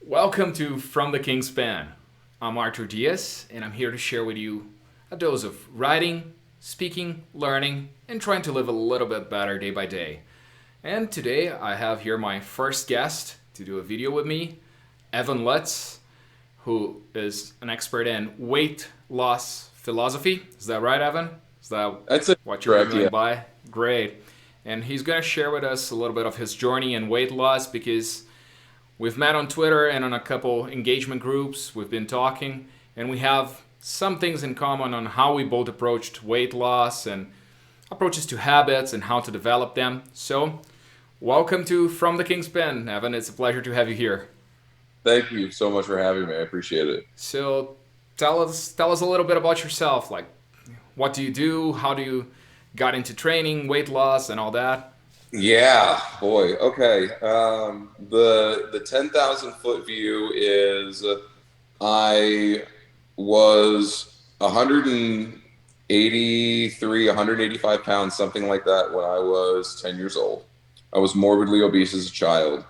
Welcome to From the King's Pen. I'm Arthur Diaz, and I'm here to share with you a dose of writing, speaking, learning, and trying to live a little bit better day by day. And today I have here my first guest to do a video with me, Evan Lutz, who is an expert in weight loss philosophy. Is that right, Evan? Is that That's it. what you're Correct. going Yeah. by? Great. And he's going to share with us a little bit of his journey in weight loss because we've met on Twitter and on a couple engagement groups. We've been talking, and we have some things in common on how we both approached weight loss and approaches to habits and how to develop them. So, welcome to From the King's Pen, Evan. It's a pleasure to have you here. Thank you so much for having me. I appreciate it. So, tell us a little bit about yourself. Like, what do you do? How do you got into training, weight loss, and all that? Yeah, boy. Okay. The 10,000 foot view is I was 183, 185 pounds, something like that, when I was 10 years old. I was morbidly obese as a child.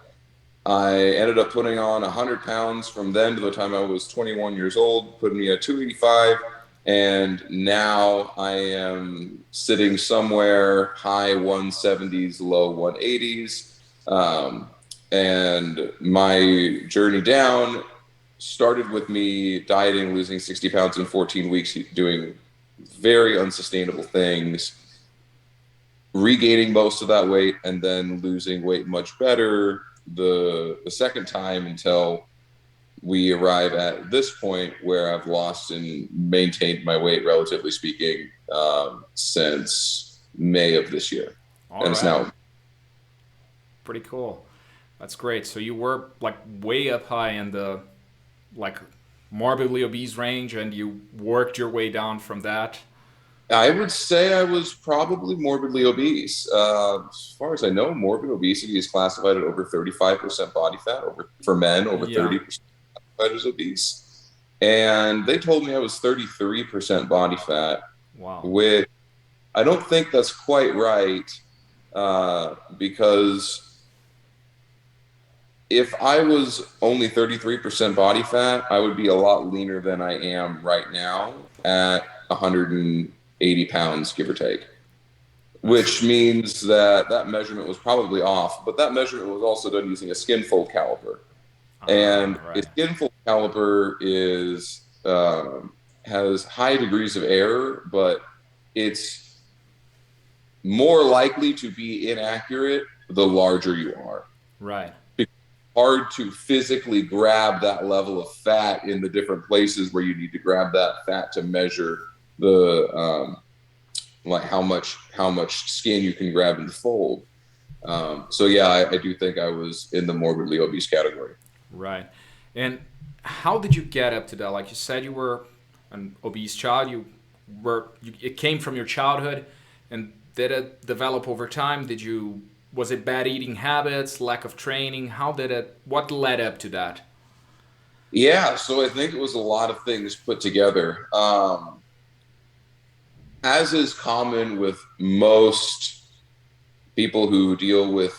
I ended up putting on 100 pounds from then to the time I was 21 years old, putting me at 285. And now I am sitting somewhere high 170s, low 180s. Um, and my journey down started with me dieting, losing 60 pounds in 14 weeks, doing very unsustainable things, regaining most of that weight, and then losing weight much better the second time until we arrive at this point where I've lost and maintained my weight, relatively speaking, since May of this year. All And it's right, now, pretty cool. That's great. So you were like way up high in the like morbidly obese range, and you worked your way down from that. I would say I was probably morbidly obese. As far as I know, morbid obesity is classified at over 35% body fat over for men, over Yeah. 30% as obese. And they told me I was 33% body fat, Wow. which I don't think that's quite right, because if I was only 33% body fat, I would be a lot leaner than I am right now at 180 pounds, give or take, I see. which means that that measurement was probably off. But that measurement was also done using a skin fold caliper. And a Right. skin fold caliper is has high degrees of error, but it's more likely to be inaccurate the larger you are. Right. It's hard to physically grab that level of fat in the different places where you need to grab that fat to measure the like how much skin you can grab and fold. So yeah, I do think I was in the morbidly obese category. Right. And how did you get up to that? Like you said, you were an obese child. It came from your childhood, and did it develop over time? Was it bad eating habits, lack of training? What led up to that? Yeah, so I think it was a lot of things put together. As is common with most people who deal with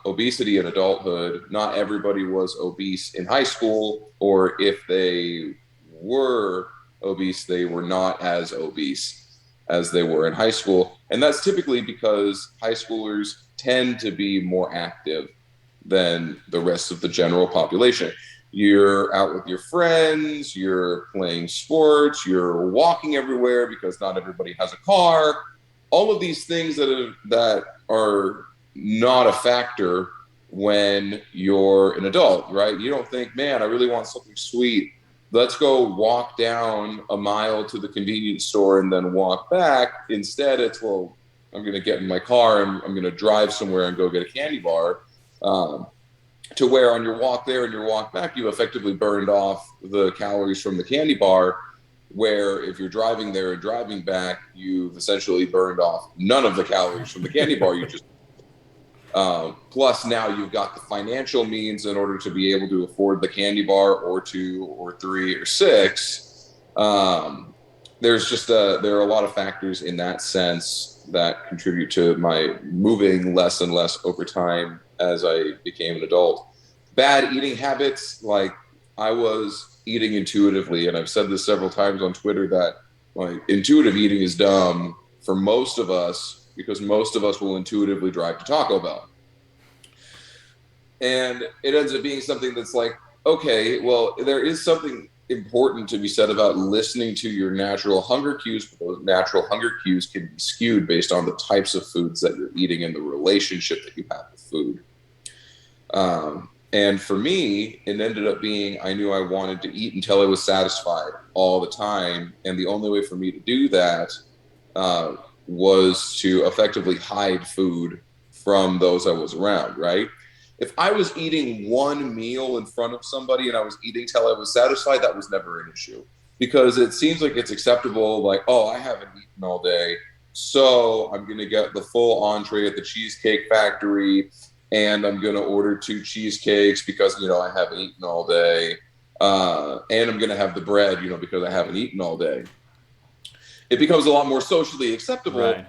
obesity in adulthood, not everybody was obese in high school, or if they were obese, they were not as obese as they were in high school. And that's typically because high schoolers tend to be more active than the rest of the general population. You're out with your friends, you're playing sports, you're walking everywhere because not everybody has a car. All of these things that are not a factor when you're an adult, right? You don't think, man, I really want something sweet. Let's go walk down a mile to the convenience store and then walk back. Instead, it's, well, I'm going to get in my car and I'm going to drive somewhere and go get a candy bar. Um, to where on your walk there and your walk back, you effectively burned off the calories from the candy bar. Where if you're driving there and driving back, you've essentially burned off none of the calories from the candy bar. You just plus now you've got the financial means in order to be able to afford the candy bar or two or three or six. There are a lot of factors in that sense that contribute to my moving less and less over time as I became an adult. bad eating habits, like I was eating intuitively, and I've said this several times on Twitter that like intuitive eating is dumb for most of us because most of us will intuitively drive to Taco Bell. And it ends up being something that's like, okay, well, there is something important to be said about listening to your natural hunger cues, but those natural hunger cues can be skewed based on the types of foods that you're eating and the relationship that you have with food. And for me, it ended up being I knew I wanted to eat until I was satisfied all the time. And the only way for me to do that uh, was to effectively hide food from those I was around, right? If I was eating one meal in front of somebody and I was eating till I was satisfied, that was never an issue because it seems like it's acceptable. Like, oh, I haven't eaten all day, so I'm going to get the full entree at the Cheesecake Factory and I'm going to order two cheesecakes because, I haven't eaten all day. And I'm going to have the bread, because I haven't eaten all day. It becomes a lot more socially acceptable Right.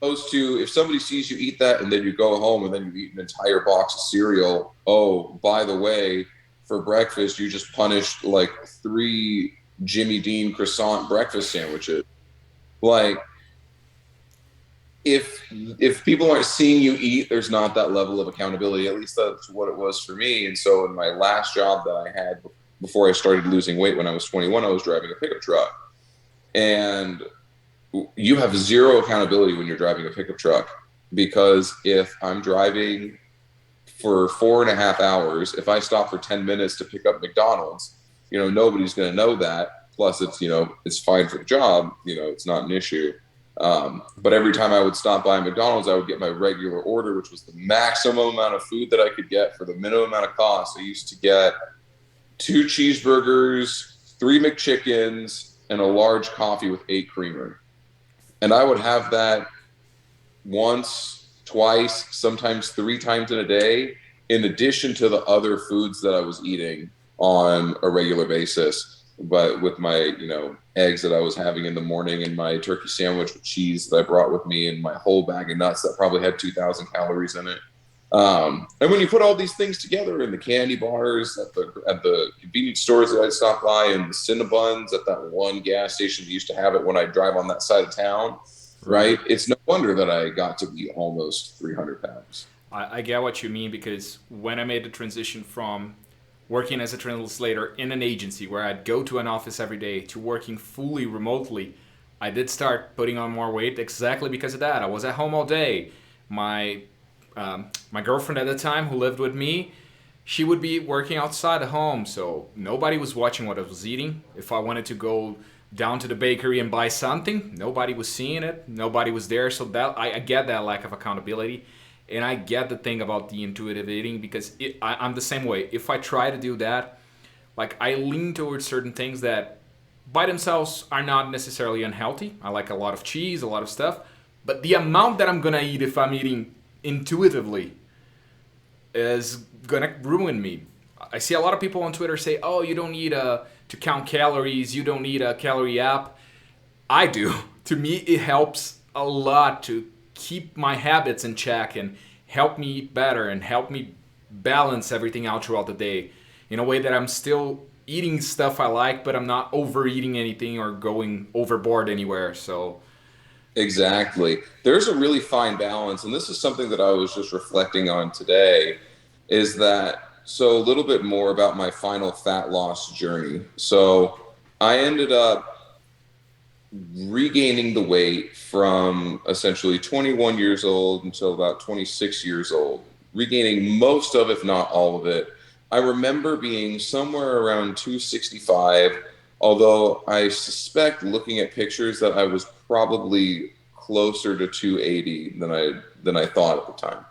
opposed to if somebody sees you eat that and then you go home and then you eat an entire box of cereal. Oh, by the way, for breakfast, you just punished like three Jimmy Dean croissant breakfast sandwiches. Like, if people aren't seeing you eat, there's not that level of accountability. At least that's what it was for me. And so in my last job that I had before I started losing weight when I was 21, I was driving a pickup truck. And you have zero accountability when you're driving a pickup truck because if I'm driving for 4.5 hours, if I stop for 10 minutes to pick up McDonald's, nobody's going to know that. Plus, it's fine for the job. It's not an issue. But every time I would stop by McDonald's, I would get my regular order, which was the maximum amount of food that I could get for the minimum amount of cost. I used to get two cheeseburgers, three McChickens, and a large coffee with 8 creamer. And I would have that once, twice, sometimes 3 times in a day, in addition to the other foods that I was eating on a regular basis. But with my, eggs that I was having in the morning and my turkey sandwich with cheese that I brought with me and my whole bag of nuts that probably had 2,000 calories in it. And when you put all these things together in the candy bars at the convenience stores that I'd stop by and the Cinnabons at that one gas station that used to have it when I drive on that side of town, Right. right? It's no wonder that I got to be almost 300 pounds. I get what you mean because when I made the transition from working as a translator in an agency where I'd go to an office every day to working fully remotely, I did start putting on more weight exactly because of that. I was at home all day. My my girlfriend at the time who lived with me, she would be working outside the home, so nobody was watching what I was eating. If I wanted to go down to the bakery and buy something, nobody was seeing it. Nobody was there, so that I get that lack of accountability, and I get the thing about the intuitive eating because I'm the same way. If I try to do that, like I lean towards certain things that by themselves are not necessarily unhealthy. I like a lot of cheese, a lot of stuff, but the amount that I'm gonna eat if I'm eating intuitively is gonna ruin me. I see a lot of people on Twitter say, "Oh, you don't need to count calories. You don't need a calorie app." I do. To me, it helps a lot to keep my habits in check and help me eat better and help me balance everything out throughout the day in a way that I'm still eating stuff I like, but I'm not overeating anything or going overboard anywhere. So, Exactly. There's a really fine balance, and this is something that I was just reflecting on today, is that so a little bit more about my final fat loss journey. So I ended up regaining the weight from essentially 21 years old until about 26 years old, regaining most of, if not all of it. I remember being somewhere around 265, although I suspect looking at pictures that I was probably closer to 280 than I thought at the time.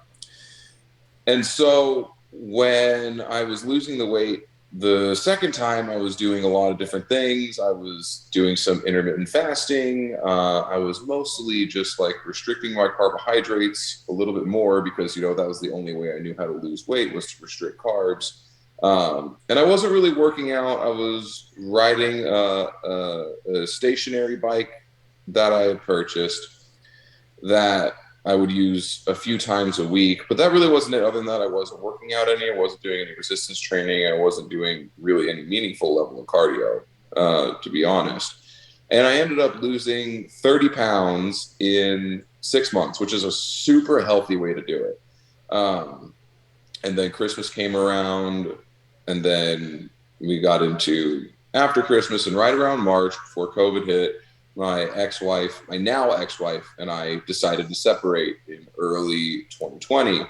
And so when I was losing the weight the second time, I was doing a lot of different things. I was doing some intermittent fasting. I was mostly just like restricting my carbohydrates a little bit more because, that was the only way I knew how to lose weight was to restrict carbs. And I wasn't really working out. I was riding a stationary bike that I had purchased that I would use a few times a week, but that really wasn't it. Other than that, I wasn't working out any. I wasn't doing any resistance training. I wasn't doing really any meaningful level of cardio, to be honest. And I ended up losing 30 pounds in 6 months, which is a super healthy way to do it. Um, and then Christmas came around, and then we got into after Christmas, and right around March before COVID hit, my now ex-wife, and I decided to separate in early 2020.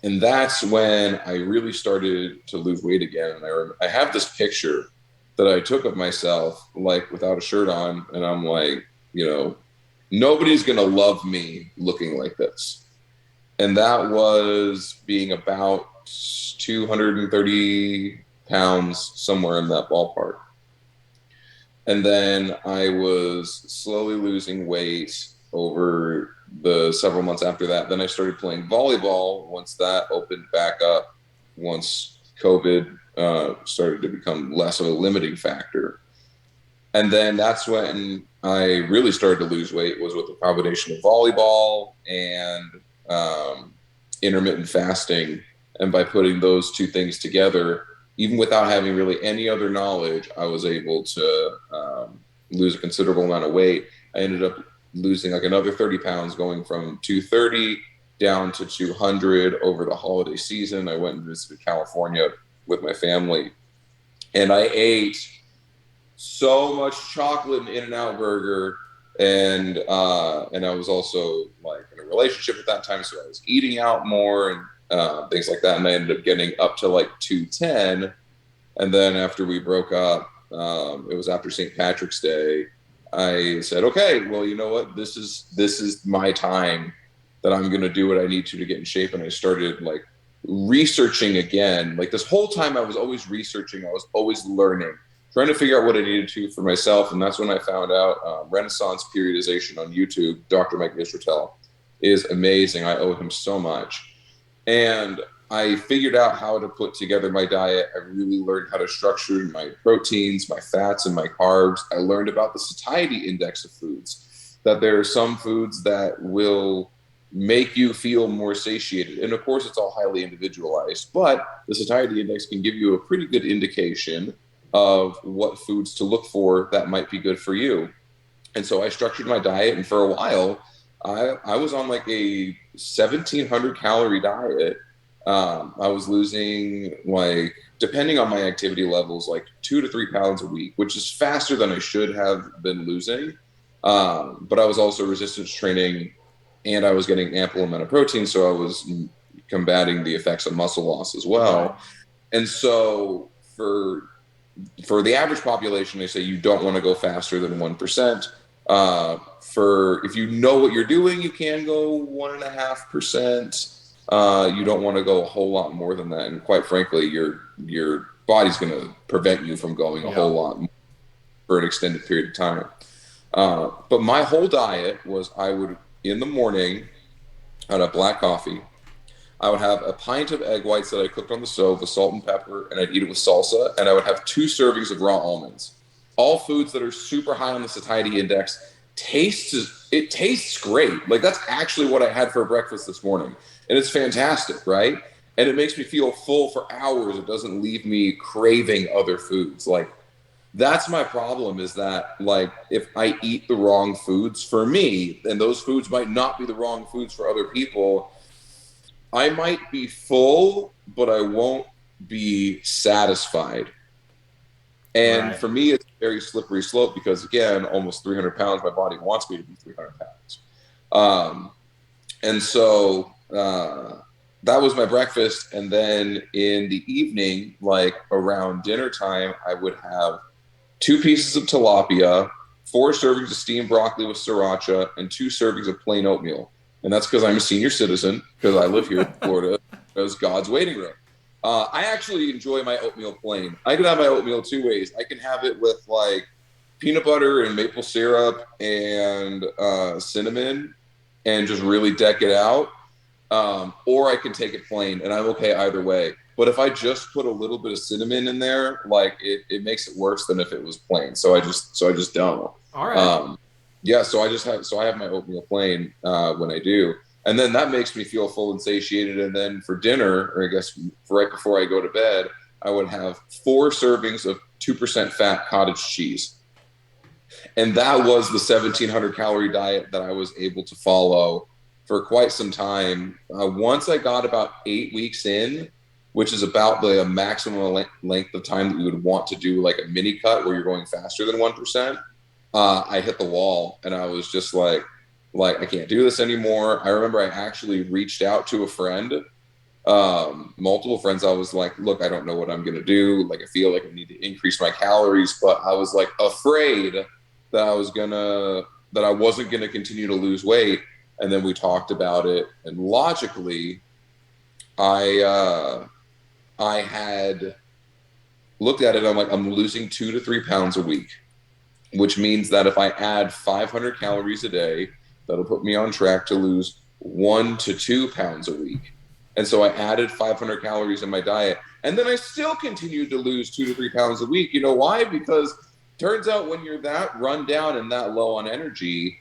And that's when I really started to lose weight again. And I have this picture that I took of myself, like without a shirt on, and I'm like, nobody's gonna love me looking like this. And that was being about 230 pounds, somewhere in that ballpark. And then I was slowly losing weight over the several months after that. Then I started playing volleyball once that opened back up, once COVID started to become less of a limiting factor. And then that's when I really started to lose weight, was with the combination of volleyball and intermittent fasting. And by putting those two things together, even without having really any other knowledge, I was able to lose a considerable amount of weight. I ended up losing like another 30 pounds, going from 230 down to 200 over the holiday season. I went and visited California with my family, and I ate so much chocolate and In-N-Out burger. And I was also like in a relationship at that time, so I was eating out more and things like that. And I ended up getting up to like 210. And then after we broke up, it was after St. Patrick's Day. I said, okay, well, you know what? This is my time that I'm going to do what I need to get in shape. And I started like researching again. Like this whole time I was always researching. I was always learning, trying to figure out what I needed to for myself. And that's when I found out Renaissance Periodization on YouTube. Dr. Mike Nisratel is amazing. I owe him so much. And I figured out how to put together my diet. I really learned how to structure my proteins, my fats, and my carbs. I learned about the satiety index of foods, that there are some foods that will make you feel more satiated. And of course, it's all highly individualized, but the satiety index can give you a pretty good indication of what foods to look for that might be good for you. And so I structured my diet, and for a while, I was on like a 1,700 calorie diet. I was losing, like, depending on my activity levels, like 2 to 3 pounds a week, which is faster than I should have been losing. But I was also resistance training, and I was getting ample amount of protein, so I was combating the effects of muscle loss as well. Right. And so for the average population, they say you don't want to go faster than 1%. If you know what you're doing, you can go 1.5%. You don't want to go a whole lot more than that. And quite frankly, your body's going to prevent you from going a whole lot more for an extended period of time. But my whole diet was, I would, in the morning, I'd have black coffee. I would have a pint of egg whites that I cooked on the stove with salt and pepper, and I'd eat it with salsa. And I would have 2 servings of raw almonds. All foods that are super high on the satiety index. It tastes great. Like, that's actually what I had for breakfast this morning. And it's fantastic, right? And it makes me feel full for hours. It doesn't leave me craving other foods. Like, that's my problem, is that, like, if I eat the wrong foods for me, and those foods might not be the wrong foods for other people, I might be full, but I won't be satisfied. And Right. for me, it's a very slippery slope because, again, almost 300 pounds, my body wants me to be 300 pounds. And so that was my breakfast. And then in the evening, like around dinner time, I would have 2 pieces of tilapia, 4 servings of steamed broccoli with sriracha, and 2 servings of plain oatmeal. And that's because I'm a senior citizen, because I live here in Florida. As God's waiting room. I actually enjoy my oatmeal plain. I can have my oatmeal 2 ways. I can have it with like peanut butter and maple syrup and cinnamon and just really deck it out. Or I can take it plain, and I'm okay either way. But if I just put a little bit of cinnamon in there, like it makes it worse than if it was plain. So I just don't. All right. Yeah, so I have my oatmeal plain when I do. And then that makes me feel full and satiated. And then for dinner, or I guess right before I go to bed, I would have 4 servings of 2% fat cottage cheese. And that was the 1,700 calorie diet that I was able to follow for quite some time. Once I got about 8 weeks in, which is about the maximum length of time that you would want to do like a mini cut where you're going faster than 1%, I hit the wall and I was just like, I can't do this anymore. I remember I actually reached out to a friend, multiple friends. I was like, look, I don't know what I'm going to do. Like, I feel like I need to increase my calories, but I was like afraid that I wasn't going to continue to lose weight. And then we talked about it, and logically, I had looked at it. I'm like, I'm losing 2 to 3 pounds a week, which means that if I add 500 calories a day, that'll put me on track to lose 1 to 2 pounds a week. And so I added 500 calories in my diet, and then I still continued to lose 2 to 3 pounds a week. You know why? Because turns out when you're that run down and that low on energy,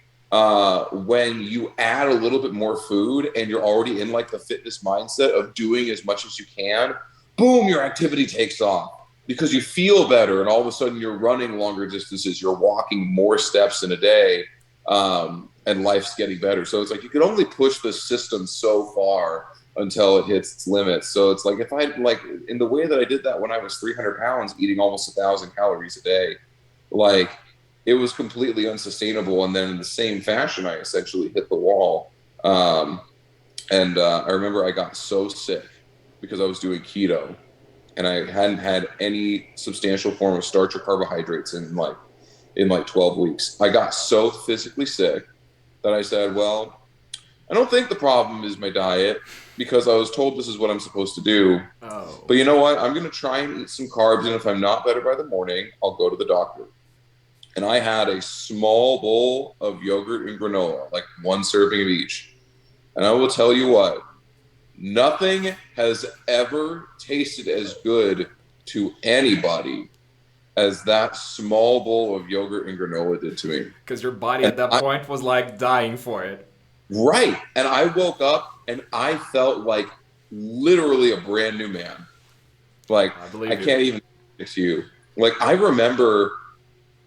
when you add a little bit more food and you're already in like the fitness mindset of doing as much as you can, boom, your activity takes off because you feel better. And all of a sudden you're running longer distances, you're walking more steps in a day, and life's getting better. So it's like you can only push the system so far until it hits its limits. So it's like, if I like in the way that I did that when I was 300 pounds, eating almost 1,000 calories a day, like it was completely unsustainable. And then in the same fashion, I essentially hit the wall. I remember I got so sick because I was doing keto and I hadn't had any substantial form of starch or carbohydrates in like 12 weeks. I got so physically sick that I said, well, I don't think the problem is my diet because I was told this is what I'm supposed to do. Oh. But you know what? I'm going to try and eat some carbs. And if I'm not better by the morning, I'll go to the doctor. And I had a small bowl of yogurt and granola, like 1 serving of each. And I will tell you what, nothing has ever tasted as good to anybody as that small bowl of yogurt and granola did to me. Because your body at that point was like dying for it. Right. And I woke up and I felt like literally a brand new man. Like, I can't even explain it to you. Like, I remember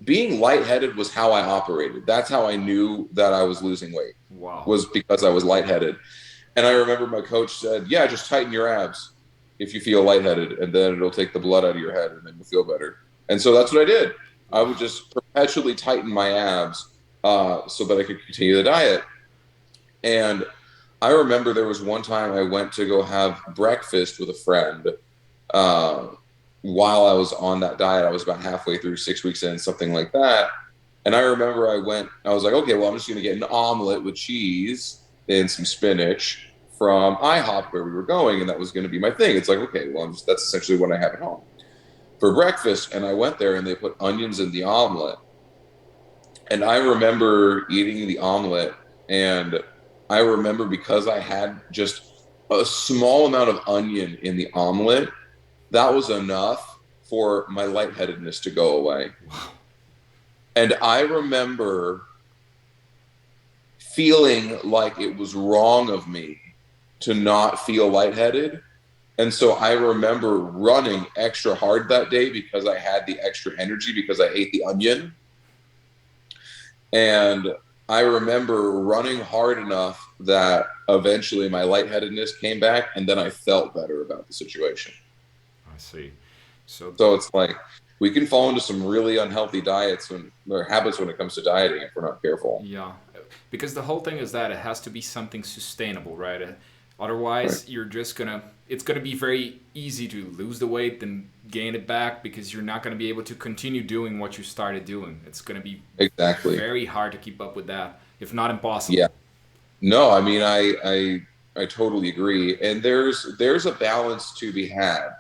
being lightheaded was how I operated. That's how I knew that I was losing weight. Wow. Was because I was lightheaded. And I remember my coach said, yeah, just tighten your abs if you feel lightheaded, and then it'll take the blood out of your head and then you'll feel better. And so that's what I did. I would just perpetually tighten my abs so that I could continue the diet. And I remember there was one time I went to go have breakfast with a friend while I was on that diet. I was about halfway through, 6 weeks in, something like that. And I remember I was like, okay, well, I'm just going to get an omelet with cheese and some spinach from IHOP where we were going. And that was going to be my thing. It's like, okay, well, that's essentially what I have at home for breakfast. And I went there and they put onions in the omelet. And I remember eating the omelet, and I remember because I had just a small amount of onion in the omelet, that was enough for my lightheadedness to go away. And I remember feeling like it was wrong of me to not feel lightheaded. And so I remember running extra hard that day because I had the extra energy because I ate the onion. And I remember running hard enough that eventually my lightheadedness came back, and then I felt better about the situation. I see. So it's like we can fall into some really unhealthy diets or habits when it comes to dieting if we're not careful. yeah, because the whole thing is that it has to be something sustainable, right? Otherwise, Right. you're just it's gonna be very easy to lose the weight then gain it back because you're not gonna be able to continue doing what you started doing. It's gonna be Exactly. very hard to keep up with that, if not impossible. Yeah. No, I mean, I totally agree. And there's a balance to be had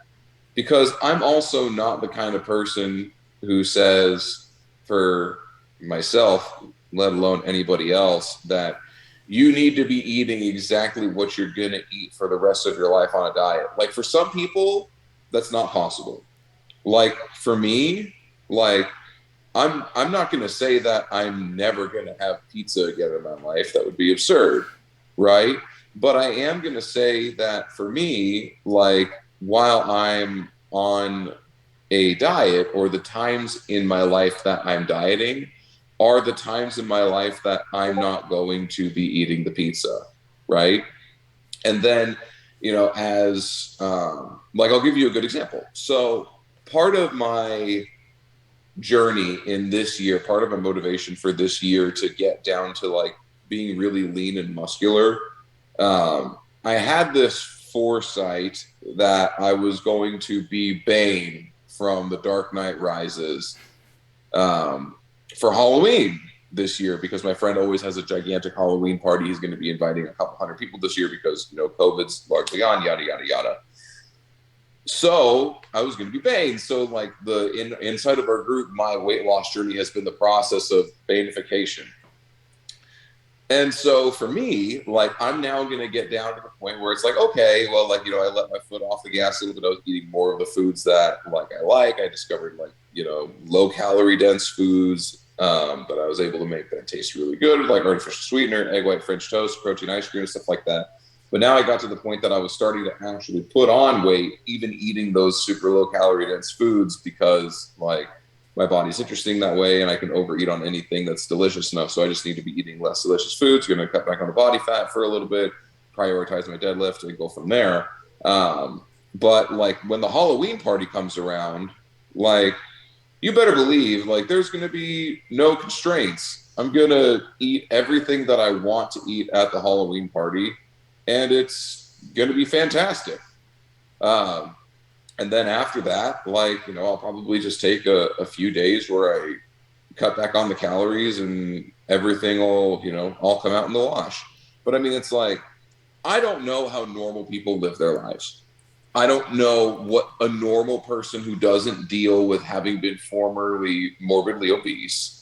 because I'm also not the kind of person who says for myself, let alone anybody else, that you need to be eating exactly what you're going to eat for the rest of your life on a diet. Like for some people, that's not possible. Like for me, like I'm not going to say that I'm never going to have pizza again in my life. That would be absurd, right? but I am going to say that for me, like while I'm on a diet, or the times in my life that I'm dieting are the times in my life that I'm not going to be eating the pizza, right? And then, as like, I'll give you a good example. So part of my journey in this year, part of my motivation for this year to get down to like being really lean and muscular, I had this foresight that I was going to be Bane from The Dark Knight Rises um, for Halloween this year, because my friend always has a gigantic Halloween party. He's going to be inviting a couple hundred people this year because COVID's largely on, yada yada yada. So I was going to be Bane. So like inside of our group, my weight loss journey has been the process of Baneification. And so for me, like I'm now going to get down to the point where it's like, okay, well, like, I let my foot off the gas a little bit. I was eating more of the foods that like I like. I discovered like, low calorie dense foods that I was able to make that taste really good, like artificial sweetener, egg white French toast, protein ice cream, stuff like that. But now I got to the point that I was starting to actually put on weight, even eating those super low calorie dense foods, because like my body's interesting that way, and I can overeat on anything that's delicious enough. So I just need to be eating less delicious foods, going to cut back on the body fat for a little bit, prioritize my deadlift, and go from there. But like when the Halloween party comes around, like you better believe like there's going to be no constraints. I'm going to eat everything that I want to eat at the Halloween party, and it's going to be fantastic. Um, and then after that, like, I'll probably just take a few days where I cut back on the calories, and everything will, all come out in the wash. But I mean, it's like, I don't know how normal people live their lives. I don't know what a normal person who doesn't deal with having been formerly morbidly obese,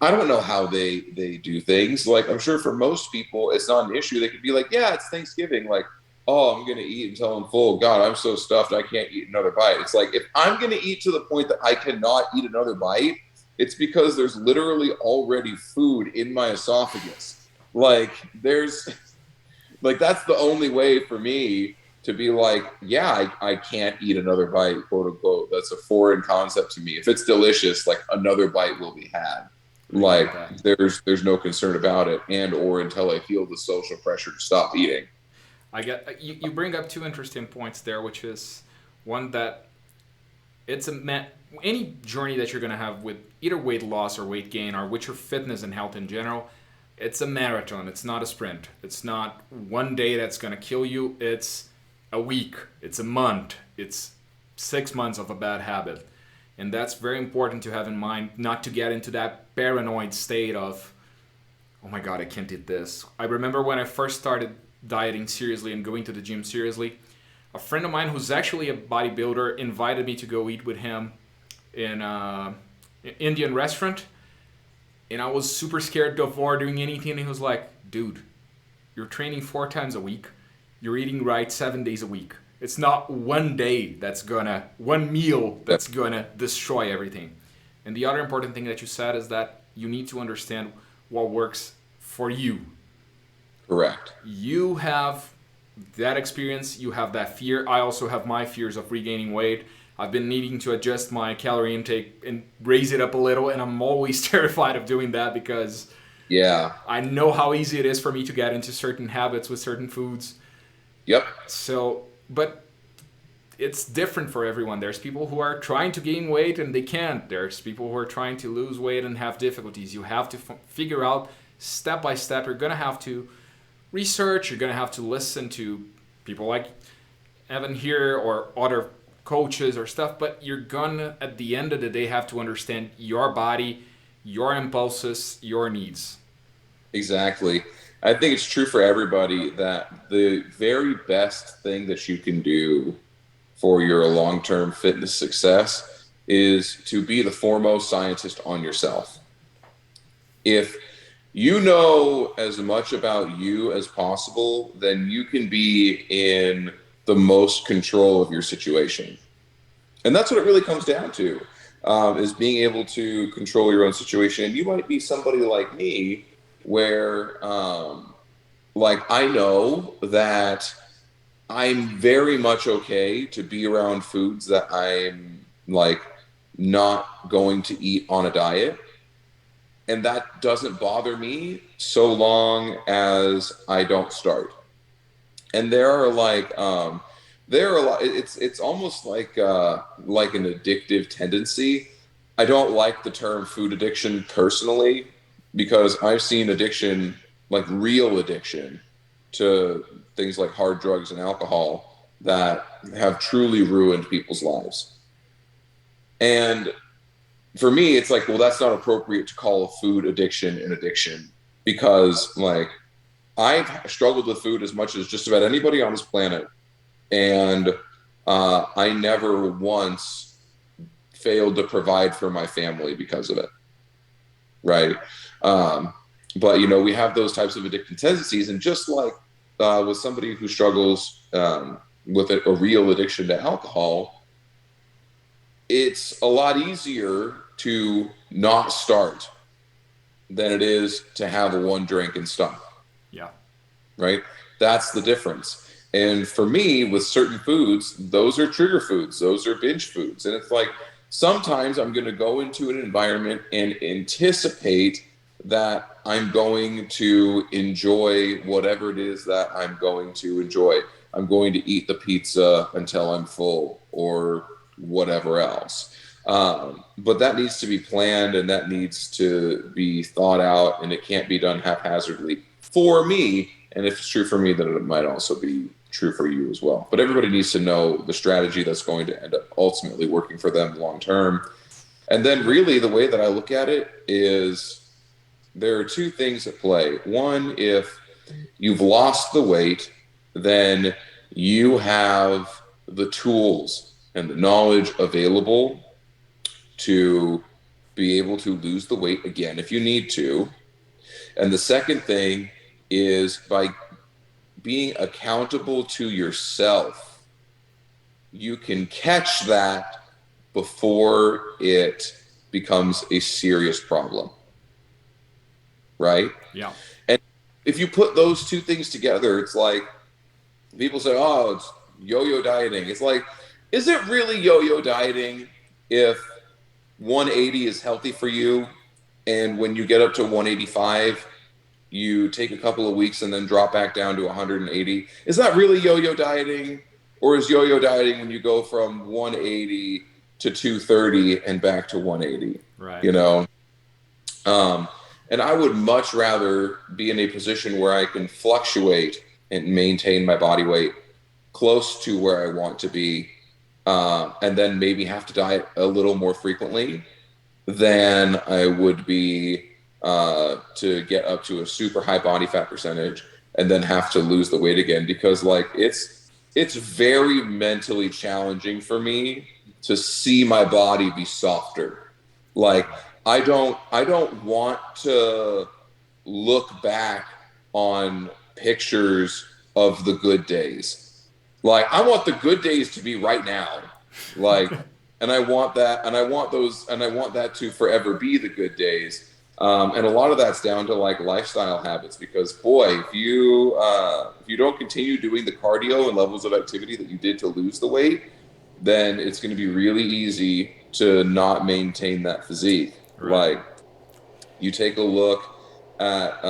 I don't know how they do things. Like, I'm sure for most people, it's not an issue. They could be like, yeah, it's Thanksgiving. Like, oh, I'm going to eat until I'm full. God, I'm so stuffed, I can't eat another bite. It's like, if I'm going to eat to the point that I cannot eat another bite, it's because there's literally already food in my esophagus. Like, that's the only way for me to be like, yeah, I can't eat another bite, quote unquote. That's a foreign concept to me. If it's delicious, like another bite will be had. I Like get that. there's no concern about it, and or until I feel the social pressure to stop eating. I get you bring up two interesting points there, which is one that it's any journey that you're going to have with either weight loss or weight gain or with your fitness and health in general, it's a marathon. It's not a sprint. It's not one day that's going to kill you. It's a week. It's a month. It's 6 months of a bad habit. And that's very important to have in mind, not to get into that paranoid state of, oh my God, I can't eat this. I remember when I first started dieting seriously and going to the gym seriously, a friend of mine who's actually a bodybuilder invited me to go eat with him in an Indian restaurant. And I was super scared of ordering anything. And he was like, dude, you're training 4 times a week. You're eating right 7 days a week. It's not one day one meal that's gonna destroy everything. And the other important thing that you said is that you need to understand what works for you. Correct. You have that experience, you have that fear. I also have my fears of regaining weight. I've been needing to adjust my calorie intake and raise it up a little, and I'm always terrified of doing that because Yeah. I know how easy it is for me to get into certain habits with certain foods. Yep. So, but it's different for everyone. There's people who are trying to gain weight and they can't. There's people who are trying to lose weight and have difficulties. You have to figure out step by step. You're going to have to research. You're going to have to listen to people like Evan here or other coaches or stuff. But you're going to, at the end of the day, have to understand your body, your impulses, your needs. Exactly. I think it's true for everybody that the very best thing that you can do for your long-term fitness success is to be the foremost scientist on yourself. If you know as much about you as possible, then you can be in the most control of your situation. And that's what it really comes down to, is being able to control your own situation. And you might be somebody like me where like I know that I'm very much okay to be around foods that I'm like not going to eat on a diet. And that doesn't bother me so long as I don't start. And there are there are a lot, it's almost like an addictive tendency. I don't like the term food addiction personally because I've seen addiction, like real addiction to things like hard drugs and alcohol that have truly ruined people's lives. And for me, it's like, well, that's not appropriate to call a food addiction an addiction because, like, I've struggled with food as much as just about anybody on this planet, and I never once failed to provide for my family because of it, right? Um, but we have those types of addictive tendencies, and just like with somebody who struggles with a real addiction to alcohol, it's a lot easier to not start than it is to have a one drink and stop. Yeah. Right? That's the difference. And for me, with certain foods, those are trigger foods, those are binge foods. And it's like sometimes I'm going to go into an environment and anticipate that I'm going to enjoy whatever it is that I'm going to enjoy. I'm going to eat the pizza until I'm full or whatever else. But that needs to be planned and that needs to be thought out, and it can't be done haphazardly for me. And if it's true for me, then it might also be true for you as well. But everybody needs to know the strategy that's going to end up ultimately working for them long term. And then, really, the way that I look at it is there are two things at play. One, if you've lost the weight, then you have the tools and the knowledge available to be able to lose the weight again if you need to. And the second thing is by being accountable to yourself, you can catch that before it becomes a serious problem. Right? Yeah. And if you put those two things together, it's like people say, oh, it's yo-yo dieting. It's like, is it really yo-yo dieting if 180 is healthy for you and when you get up to 185 you take a couple of weeks and then drop back down to 180? Is that really yo-yo dieting? Or is yo-yo dieting when you go from 180 to 230 and back to 180? Right. And I would much rather be in a position where I can fluctuate and maintain my body weight close to where I want to be, and then maybe have to diet a little more frequently than I would be to get up to a super high body fat percentage and then have to lose the weight again. Because like it's very mentally challenging for me to see my body be softer. Like I don't want to look back on pictures of the good days. Like I want the good days to be right now. Like and I want that, and I want those, and I want that to forever be the good days. And a lot of that's down to like lifestyle habits, because boy, if you don't continue doing the cardio and levels of activity that you did to lose the weight, then it's going to be really easy to not maintain that physique. Right. Like you take a look at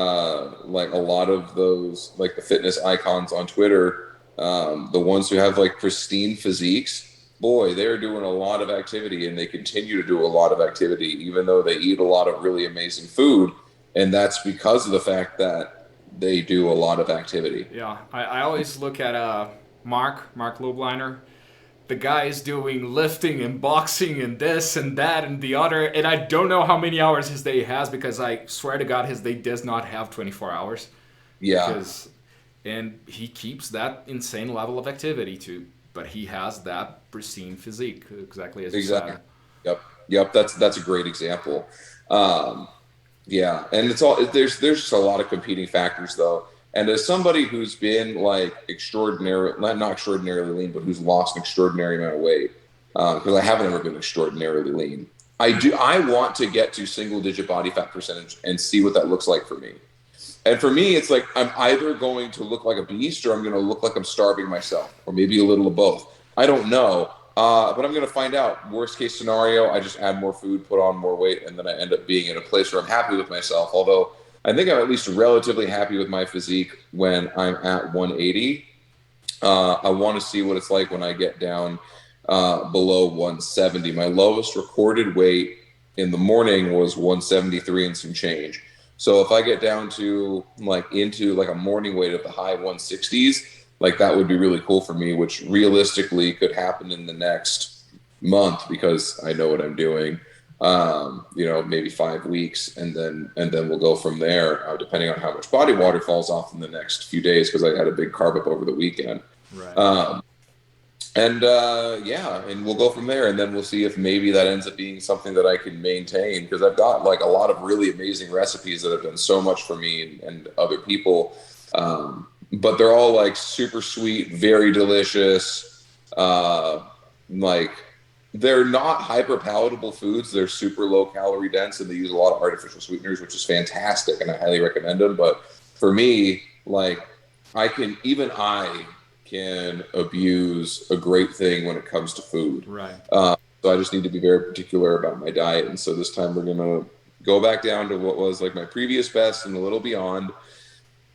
like a lot of those, like the fitness icons on Twitter, the ones who have like pristine physiques, boy, they're doing a lot of activity, and they continue to do a lot of activity, even though they eat a lot of really amazing food. And that's because of the fact that they do a lot of activity. Yeah. I always look at Mark Lubliner. The guy is doing lifting and boxing and this and that and the other, and I don't know how many hours his day has, because I swear to God his day does not have 24 hours. Yeah. And he keeps that insane level of activity too, but he has that pristine physique, exactly as you Exactly. said. Yep. That's a great example. Um, Yeah, and it's all there's just a lot of competing factors though. And as somebody who's been like not extraordinarily lean, but who's lost an extraordinary amount of weight, because I haven't ever been extraordinarily lean. I want to get to single digit body fat percentage and see what that looks like for me. And for me, it's like I'm either going to look like a beast or I'm going to look like I'm starving myself, or maybe a little of both. I don't know. But I'm going to find out. Worst case scenario, I just add more food, put on more weight, and then I end up being in a place where I'm happy with myself. Although I think I'm at least relatively happy with my physique when I'm at 180. I want to see what it's like when I get down below 170. My lowest recorded weight in the morning was 173 and some change. So if I get down to like into like a morning weight of the high 160s, like that would be really cool for me, which realistically could happen in the next month because I know what I'm doing. Maybe 5 weeks, and then we'll go from there, depending on how much body water falls off in the next few days because I had a big carb up over the weekend. Right. And we'll go from there, and then we'll see if maybe that ends up being something that I can maintain because I've got like a lot of really amazing recipes that have done so much for me and other people. But they're all like super sweet, very delicious. Like they're not hyper palatable foods. They're super low calorie dense, and they use a lot of artificial sweeteners, which is fantastic, and I highly recommend them. But for me, like I can abuse a great thing when it comes to food. Right. So I just need to be very particular about my diet. And so this time we're gonna go back down to what was like my previous best and a little beyond.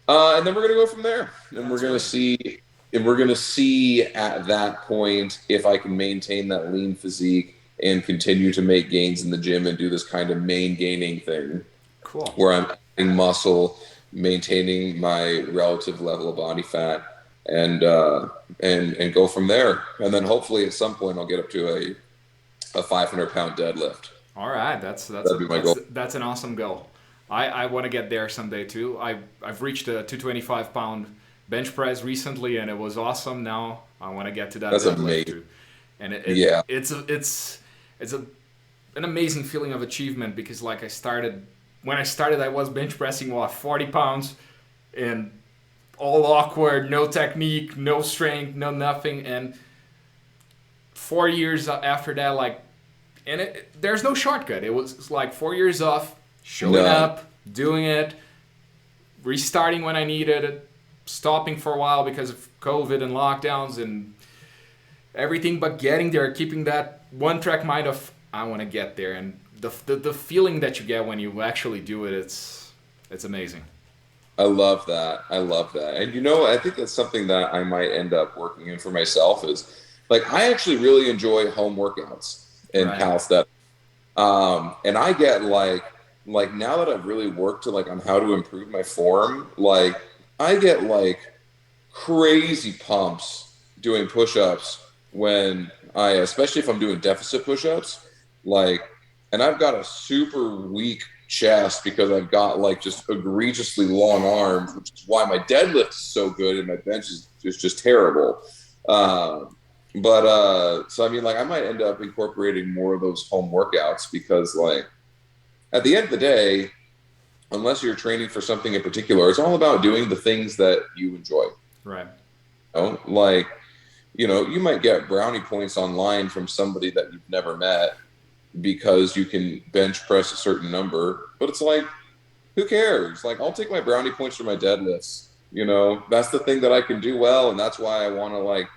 And then we're gonna go from there. And That's great. we're gonna see at that point if I can maintain that lean physique and continue to make gains in the gym and do this kind of main gaining thing Cool. where I'm adding muscle, maintaining my relative level of body fat, and go from there. And then hopefully at some point I'll get up to a 500-pound deadlift. All right, that's That'd be my goal. that's an awesome goal. I want to get there someday too. I've reached a 225-pound bench press recently, and it was awesome. Now I want to get to that That's deadlift amazing. too. And Yeah, an amazing feeling of achievement because like when I started I was bench pressing 40 pounds and all awkward, no technique, no strength, no nothing, and 4 years after that, like, and there's no shortcut. It was like 4 years off, showing no, up, doing it, restarting when I needed it, stopping for a while because of COVID and lockdowns and everything, but getting there, keeping that one track mind of I want to get there, and the feeling that you get when you actually do it, it's amazing. I love that. I love that. And I think that's something that I might end up working in for myself is like I actually really enjoy home workouts and Right. calisthenics. And I get like now that I've really worked to like on how to improve my form, like I get like crazy pumps doing push-ups when especially if I'm doing deficit push-ups, like, and I've got a super weak chest because I've got like just egregiously long arms, which is why my deadlift is so good and my bench is just terrible. So I mean, like I might end up incorporating more of those home workouts because like at the end of the day, unless you're training for something in particular, it's all about doing the things that you enjoy. Right. Like, you might get brownie points online from somebody that you've never met because you can bench press a certain number, but it's like, who cares? Like, I'll take my brownie points for my deadlifts. That's the thing that I can do well, and that's why I want to like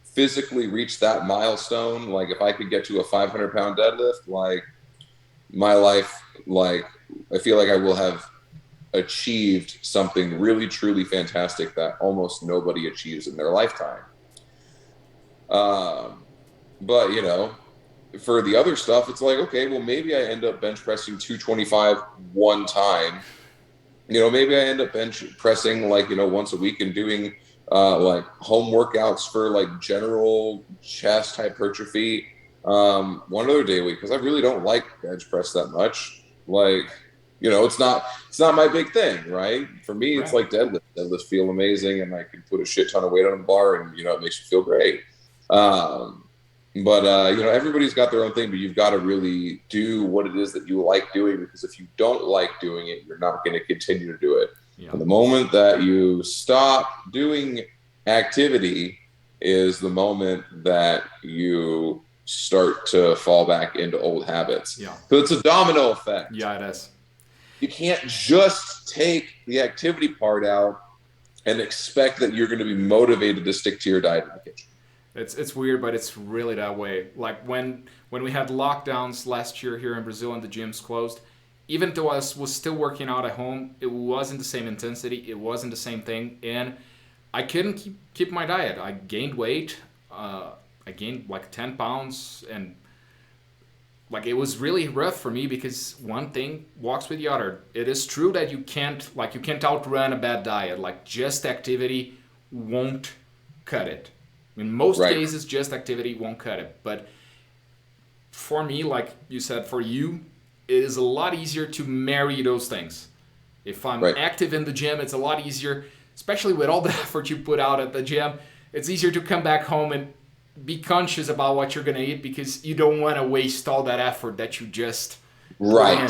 physically reach that milestone. Like, if I could get to a 500-pound deadlift, like my life, like I feel like I will have achieved something really truly fantastic that almost nobody achieves in their lifetime. But for the other stuff, it's like, okay, well, maybe I end up bench pressing 225 one time. Maybe I end up bench pressing like, once a week and doing like home workouts for like general chest hypertrophy one other day a week because I really don't like bench press that much. Like, it's not my big thing, right? For me, it's Right. like deadlift. Deadlifts feel amazing, and I can put a shit ton of weight on the bar, and it makes you feel great. But everybody's got their own thing, but you've got to really do what it is that you like doing, because if you don't like doing it, you're not going to continue to do it. Yeah. And the moment that you stop doing activity is the moment that you start to fall back into old habits. Yeah. So it's a domino effect. Yeah, it is. you can't just take the activity part out and expect that you're going to be motivated to stick to your diet in the kitchen. It's weird, but it's really that way. Like when we had lockdowns last year here in Brazil and the gyms closed, even though I was still working out at home, it wasn't the same intensity. It wasn't the same thing, and I couldn't keep my diet. I gained weight. I gained like 10 pounds, and like it was really rough for me because one thing walks with the other. It is true that you can't outrun a bad diet. Like just activity won't cut it. In most Right. cases, just activity won't cut it. But for me, like you said, for you, it is a lot easier to marry those things. If I'm Right. active in the gym, it's a lot easier, especially with all the effort you put out at the gym. It's easier to come back home and be conscious about what you're going to eat because you don't want to waste all that effort that you just put Right. in.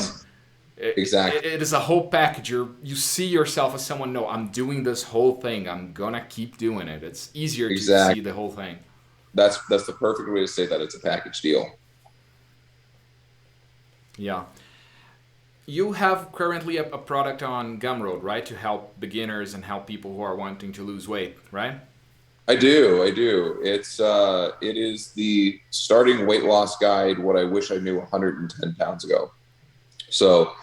Exactly. It is a whole package. You see yourself as someone, no, I'm doing this whole thing. I'm going to keep doing it. It's easier to see Exactly. the whole thing. That's the perfect way to say that. It's a package deal. Yeah. You have currently a product on Gumroad, right? To help beginners and help people who are wanting to lose weight, right? I do. It is the starting weight loss guide. What I wish I knew 110 pounds ago. So,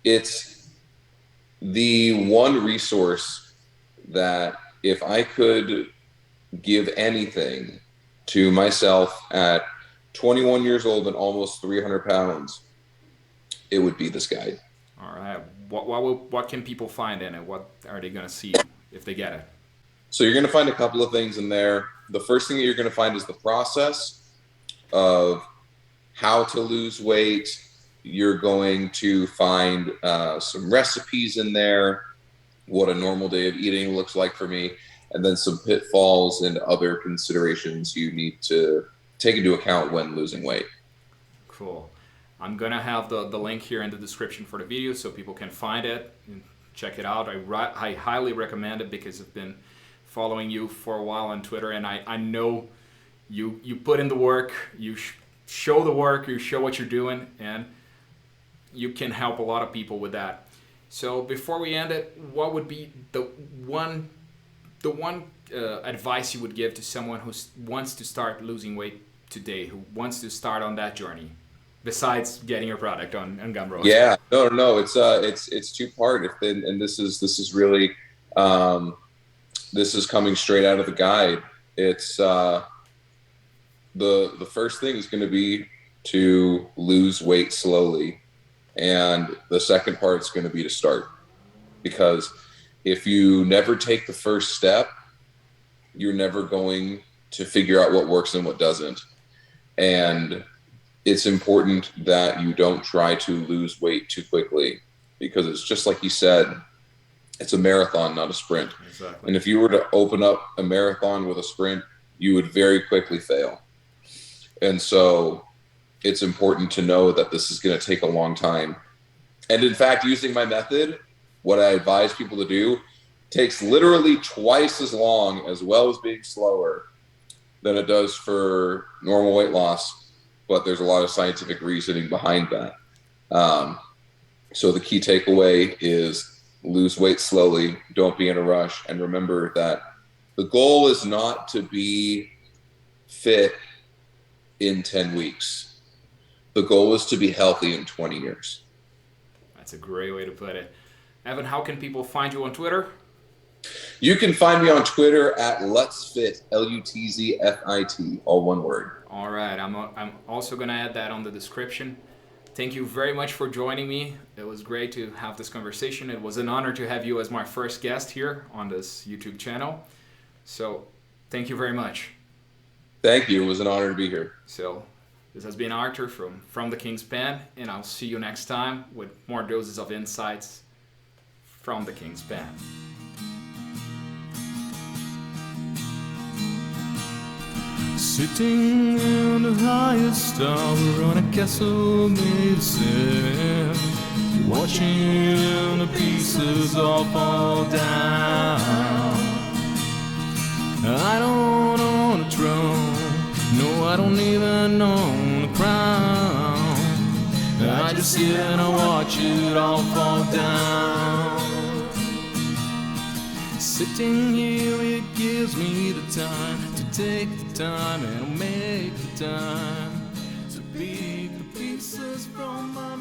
it's the one resource that if I could give anything to myself at 21 years old and almost 300 pounds, it would be this guide. All right. What can people find in it? What are they going to see if they get it? So you're going to find a couple of things in there. The first thing that you're going to find is the process of how to lose weight. You're going to find some recipes in there, what a normal day of eating looks like for me, and then some pitfalls and other considerations you need to take into account when losing weight. Cool. I'm going to have the link here in the description for the video so people can find it and check it out. I highly recommend it because I've been following you for a while on Twitter, and I know you put in the work, you show the work, you show what you're doing, and you can help a lot of people with that. So before we end it, what would be the one advice you would give to someone who wants to start losing weight today, who wants to start on that journey, besides getting your product on Gumroad? Yeah, no, it's two-part. And this is really this is coming straight out of the guide. It's the first thing is going to be to lose weight slowly, and the second part is going to be to start. Because if you never take the first step, you're never going to figure out what works and what doesn't. And it's important that you don't try to lose weight too quickly, because it's just like you said, it's a marathon, not a sprint. Exactly. And if you were to open up a marathon with a sprint, you would very quickly fail. And so it's important to know that this is going to take a long time. And in fact, using my method, what I advise people to do takes literally twice as long, as well as being slower, than it does for normal weight loss. But there's a lot of scientific reasoning behind that. So the key takeaway is lose weight slowly, don't be in a rush, and remember that the goal is not to be fit in 10 weeks. The goal is to be healthy in 20 years. That's a great way to put it. Evan, how can people find you on Twitter? You can find me on Twitter at LutzFit, LutzFit, all one word. All right. I'm also going to add that on the description. Thank you very much for joining me. It was great to have this conversation. It was an honor to have you as my first guest here on this YouTube channel. So thank you very much. Thank you. It was an honor to be here. So this has been Arthur from the King's Pen, and I'll see you next time with more doses of insights from the King's Pen. Sitting in the highest tower on a castle made of sand, watching the pieces all fall down. I don't own a throne, no, I don't even own a crown. I just just sit and I watch it all fall down. Sitting here, it gives me the time to take the time and I'll make the time to pick the pieces from my